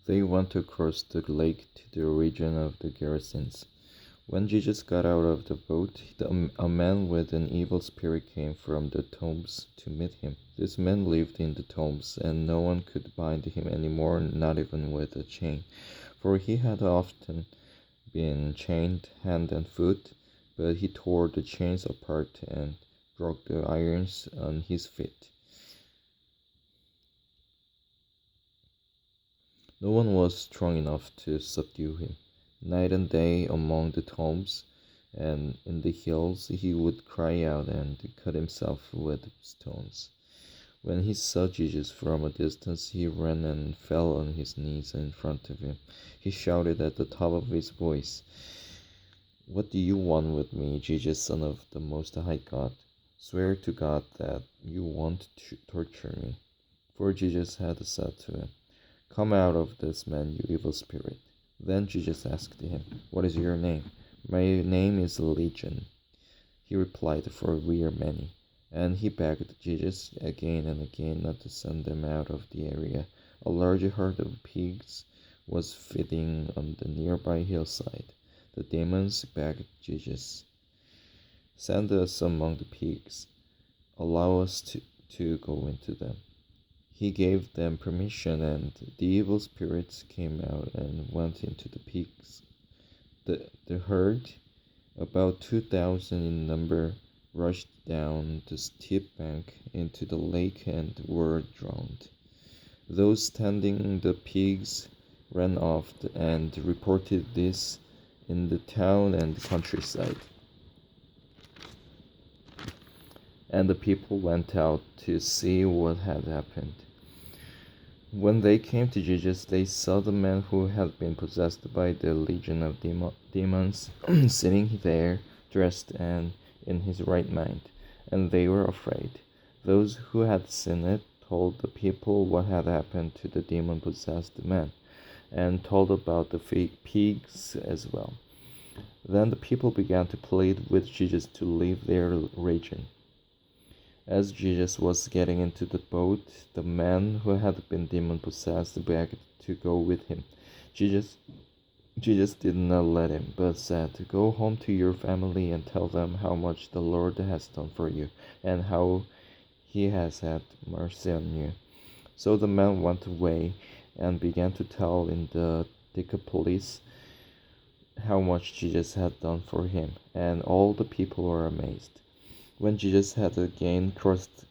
They went across the lake to the region of the Gerasenes. When Jesus got out of the boat, a man with an evil spirit came from the tombs to meet him. This man lived in the tombs, and no one could bind him any more, not even with a chain, for he had often been chained hand and foot, but he tore the chains apart and broke the irons on his feet. No one was strong enough to subdue him. Night and day among the tombs and in the hills he would cry out and cut himself with stones. When he saw Jesus from a distance, he ran and fell on his knees in front of him. He shouted at the top of his voice, "What do you want with me, Jesus, Son of the Most High God? Swear to God that you won't torture me." For Jesus had said to him, "Come out of this man, you evil spirit." Then Jesus asked him, "What is your name?" "My name is Legion," he replied, "for we are many." And he begged Jesus again and again not to send them out of the area. A large herd of pigs was feeding on the nearby hillside. The demons begged Jesus, "Send us among the pigs. Allow us to go into them." He gave them permission, and the evil spirits came out and went into the pigs. The herd, about 2,000 in number, rushed down the steep bank into the lake and were drowned. Those tending the pigs ran off and reported this in the town and countryside. And the people went out to see what had happened. When they came to Jesus, they saw the man who had been possessed by the legion of demons sitting there, dressed and in his right mind, and they were afraid. Those who had seen it told the people what had happened to the demon-possessed man, and told about the pigs as well. Then the people began to plead with Jesus to leave their region. As Jesus was getting into the boat, the man who had been demon-possessed begged to go with him. Jesus did not let him, but said, "Go home to your family and tell them how much the Lord has done for you, and how he has had mercy on you." So the man went away and began to tell in the Decapolis how much Jesus had done for him, and all the people were amazed. When Jesus had again crossed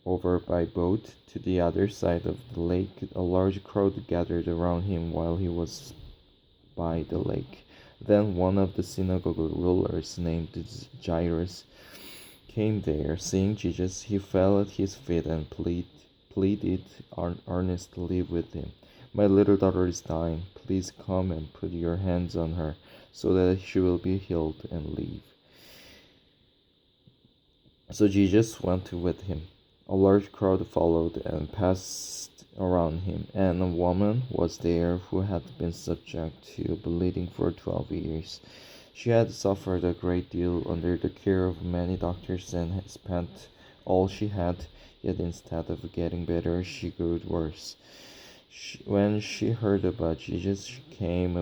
over by boat to the other side of the lake, a large crowd gathered around him while he was by the lake. Then one of the synagogue rulers, named Jairus, came there. Seeing Jesus, he fell at his feet and pleaded earnestly with him. "My little daughter is dying. Please come and put your hands on her, so that she will be healed and live." So Jesus went with him. A large crowd followed and passed around him, and a woman was there who had been subject to bleeding for 12 years. She had suffered a great deal under the care of many doctors and had spent all she had, yet instead of getting better, she grew worse. When she heard about Jesus, she came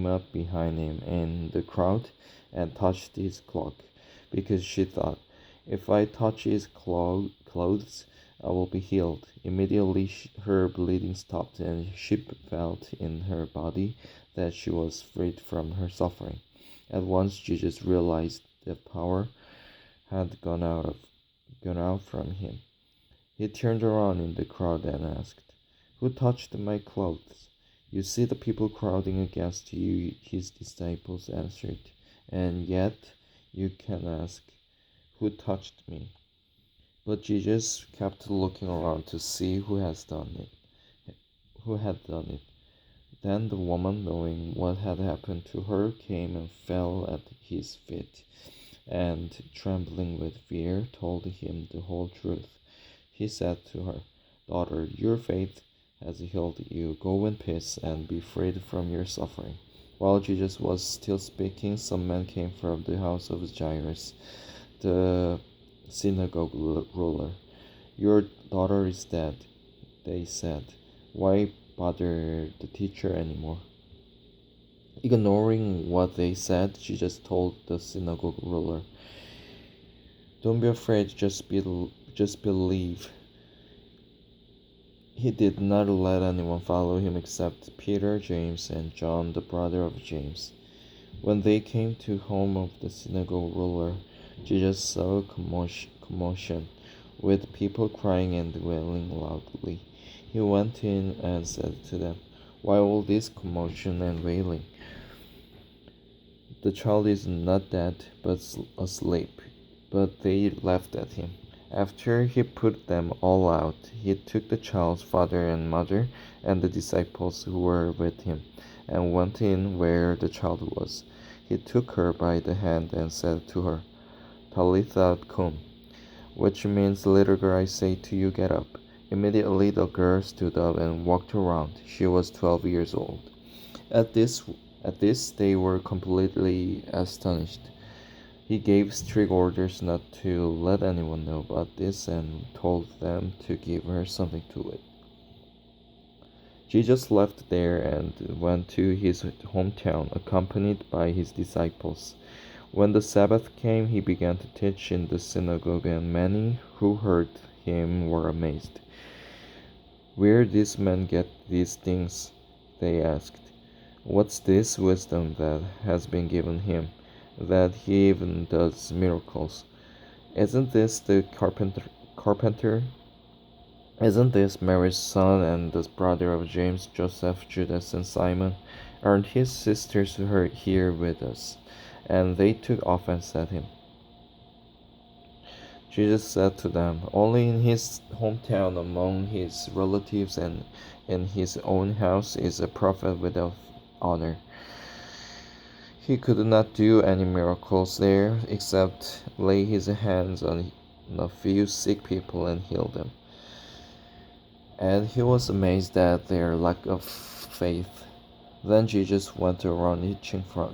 up behind him in the crowd and touched his cloak, because she thought, "If I touch his clothes, I will be healed." Immediately her bleeding stopped, and she felt in her body that she was freed from her suffering. At once Jesus realized that power had gone out from him. He turned around in the crowd and asked, "Who touched my clothes?" "You see the people crowding against you," his disciples answered, "and yet you can ask, 'Who touched me?'" But Jesus kept looking around to see who had done it. Then the woman, knowing what had happened to her, came and fell at his feet, and trembling with fear, told him the whole truth. He said to her, "Daughter, your faith has healed you. Go in peace and be freed from your suffering." While Jesus was still speaking, some men came from the house of Jairus, the synagogue ruler. "Your daughter is dead," they said. "Why bother the teacher anymore. Ignoring what they said, Jesus told the synagogue ruler, "Don't be afraid, just believe." He did not let anyone follow him except Peter, James, and John, the brother of James. When they came to home of the synagogue ruler, Jesus saw commotion, with people crying and wailing loudly. He went in and said to them, "Why all this commotion and wailing? The child is not dead, but asleep." But they laughed at him. After he put them all out, he took the child's father and mother and the disciples who were with him, and went in where the child was. He took her by the hand and said to her, "Talitha cum," which means, "Little girl, I say to you, get up." Immediately the girl stood up and walked around. She was 12 years old. At this they were completely astonished. He gave strict orders not to let anyone know about this and told them to give her something to eat. Jesus left there and went to his hometown, accompanied by his disciples. When the Sabbath came, he began to teach in the synagogue, and many who heard him were amazed. "Where did this man get these things?" they asked. "What's this wisdom that has been given him, that he even does miracles? Isn't this the carpenter? Isn't this Mary's son and the brother of James, Joseph, Judas, and Simon? Aren't his sisters here with us?" And they took offense at him. Jesus said to them, "Only in his hometown, among his relatives, and in his own house is a prophet without honor." He could not do any miracles there except lay his hands on a few sick people and heal them. And he was amazed at their lack of faith. Then Jesus went around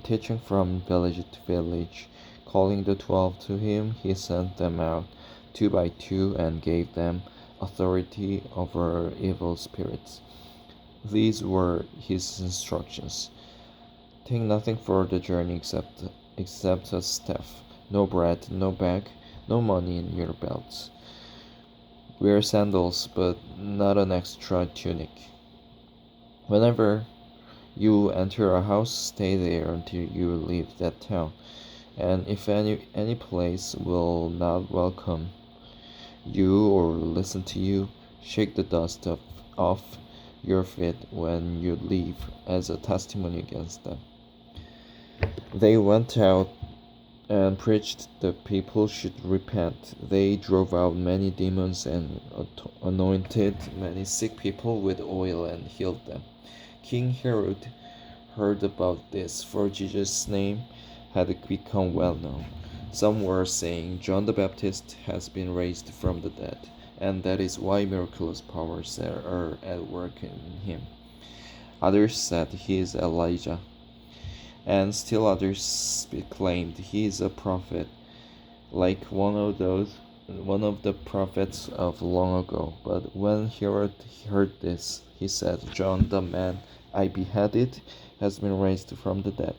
teaching from village to village. Calling the 12 to him, he sent them out 2 by 2 and gave them authority over evil spirits. These were his instructions: "Take nothing for the journey except a staff, no bread, no bag, no money in your belts. Wear sandals, but not an extra tunic. Whenever you enter a house, stay there until you leave that town. And if any place will not welcome you or listen to you, shake the dust off your feet when you leave as a testimony against them." They went out and preached the people should repent. They drove out many demons and anointed many sick people with oil and healed them. King Herod heard about this, for Jesus' name had become well known. Some were saying, "John the Baptist has been raised from the dead, and that is why miraculous powers are at work in him." Others said, "He is Elijah." And still others claimed, "He is a prophet, like one of the prophets of long ago." But when Herod heard this, he said, "John, the man I beheaded, has been raised from the dead."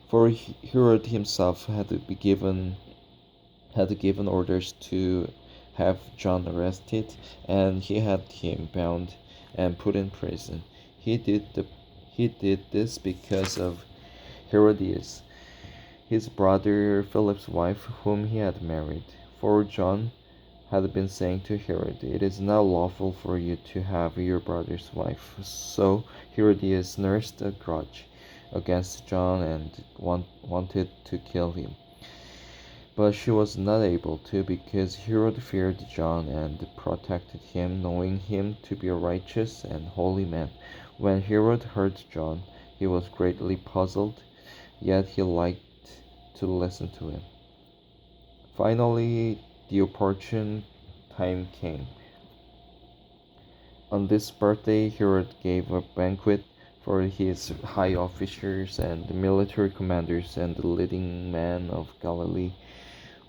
For Herod himself had given orders to have John arrested, and he had him bound and put in prison. He did this because of Herodias, his brother Philip's wife, whom he had married. For John had been saying to Herod, "It is not lawful for you to have your brother's wife." So Herodias nursed a grudge against John and wanted to kill him. But she was not able to, because Herod feared John and protected him, knowing him to be a righteous and holy man. When Herod heard John, he was greatly puzzled, yet he liked to listen to him. Finally, the opportune time came. On this birthday, Herod gave a banquet for his high officers and military commanders and the leading men of Galilee.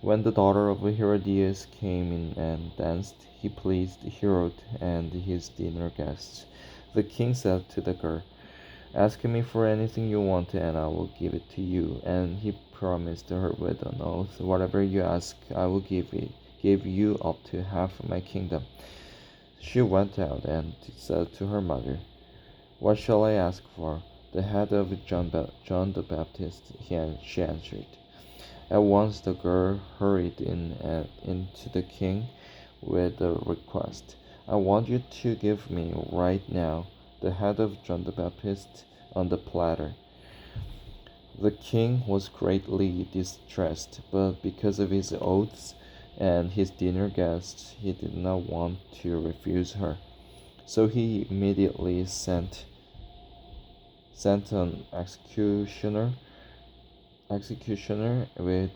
When the daughter of Herodias came in and danced, he pleased Herod and his dinner guests. The king said to the girl, "Ask me for anything you want, and I will give it to you." And he promised her with an oath, "Whatever you ask, I will give you up to half of my kingdom." She went out and said to her mother, "What shall I ask for?" "The head of John the Baptist," she answered. At once the girl hurried into the king with the request, "I want you to give me right now the head of John the Baptist on the platter." The king was greatly distressed, but because of his oaths and his dinner guests, he did not want to refuse her. So he immediately sent an executioner with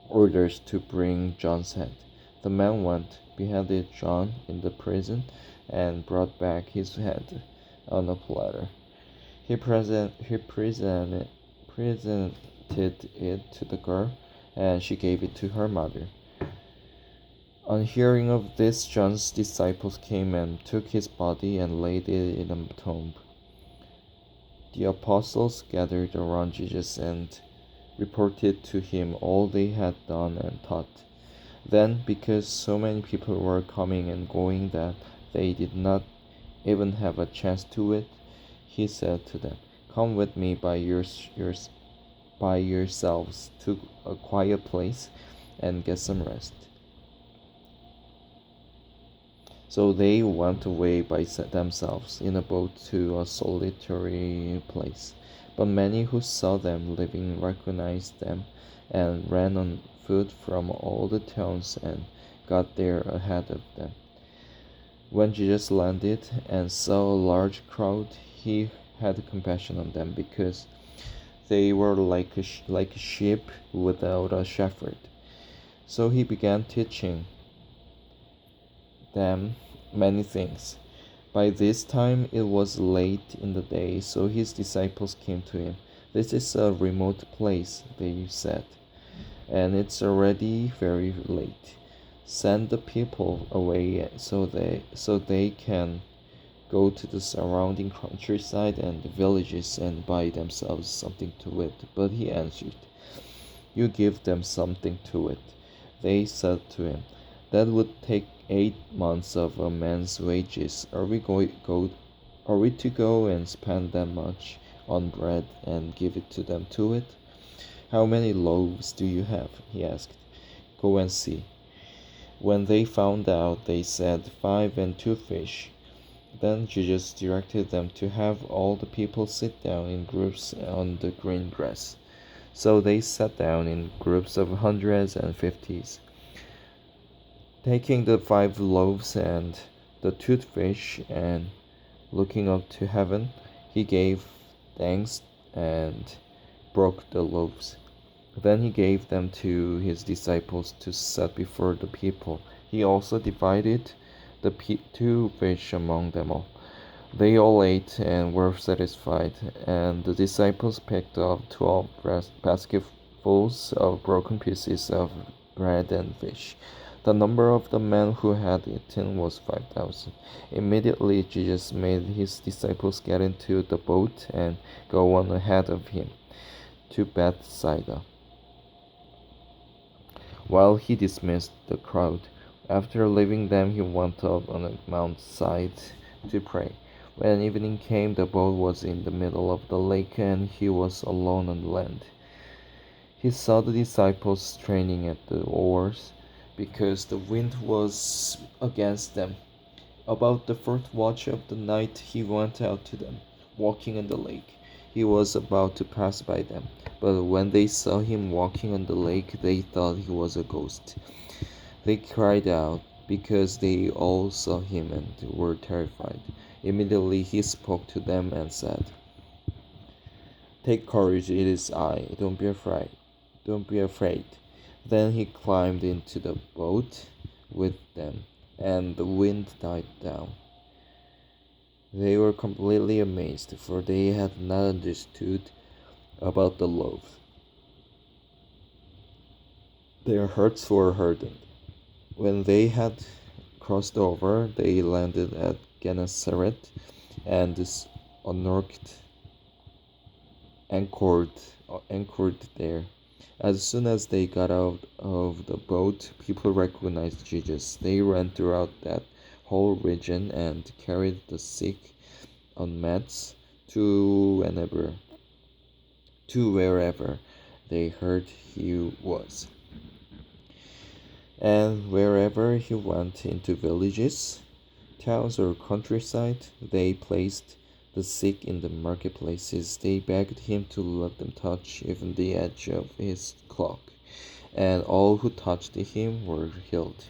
orders to bring John's head. The man went, beheaded John in the prison, and brought back his head on a platter. He presented it to the girl, and she gave it to her mother. On hearing of this, John's disciples came and took his body and laid it in a tomb. The apostles gathered around Jesus and reported to him all they had done and taught. Then, because so many people were coming and going that they did not even have a chance to eat, he said to them, "Come with me by yourselves to a quiet place and get some rest." So they went away by themselves in a boat to a solitary place. But many who saw them living recognized them and ran on foot from all the towns and got there ahead of them. When Jesus landed and saw a large crowd, he had compassion on them because they were like sheep without a shepherd. So he began teaching them many things. By this time it was late in the day, so his disciples came to him. "This is a remote place," they said, "and it's already very late. Send the people away so they can go to the surrounding countryside and the villages and buy themselves something to eat." But he answered, "You give them something to eat." They said to him, "That would take 8 months of a man's wages. Are we to go and spend that much on bread and give it to them to eat?" "How many loaves do you have?" he asked. "Go and see." When they found out, they said, 5 and 2 fish. Then Jesus directed them to have all the people sit down in groups on the green grass. So they sat down in groups of hundreds and fifties. Taking the 5 loaves and the 2 fish, and looking up to heaven, he gave thanks and broke the loaves. Then he gave them to his disciples to set before the people. He also divided the 2 fish among them all. They all ate and were satisfied, and the disciples picked up 12 basketfuls of broken pieces of bread and fish. The number of the men who had eaten was 5,000. Immediately Jesus made his disciples get into the boat and go on ahead of him to Bethsaida, while he dismissed the crowd. After leaving them, he went up on a mountainside to pray. When evening came, the boat was in the middle of the lake, and he was alone on the land. He saw the disciples straining at the oars, because the wind was against them. About the fourth watch of the night, he went out to them, walking on the lake. He was about to pass by them, but when they saw him walking on the lake, they thought he was a ghost. They cried out because they all saw him and were terrified. Immediately he spoke to them and said, "Take courage, it is I. Don't be afraid. Don't be afraid." Then he climbed into the boat with them, and the wind died down. They were completely amazed, for they had not understood about the loaves. Their hearts were hardened. When they had crossed over, they landed at Gennesaret, and anchored, anchored there. As soon as they got out of the boat, people recognized Jesus. They ran throughout that whole region and carried the sick on mats to wherever they heard he was. And wherever he went, into villages, towns, or countryside, they placed the sick in the marketplaces. They begged him to let them touch even the edge of his cloak, and all who touched him were healed.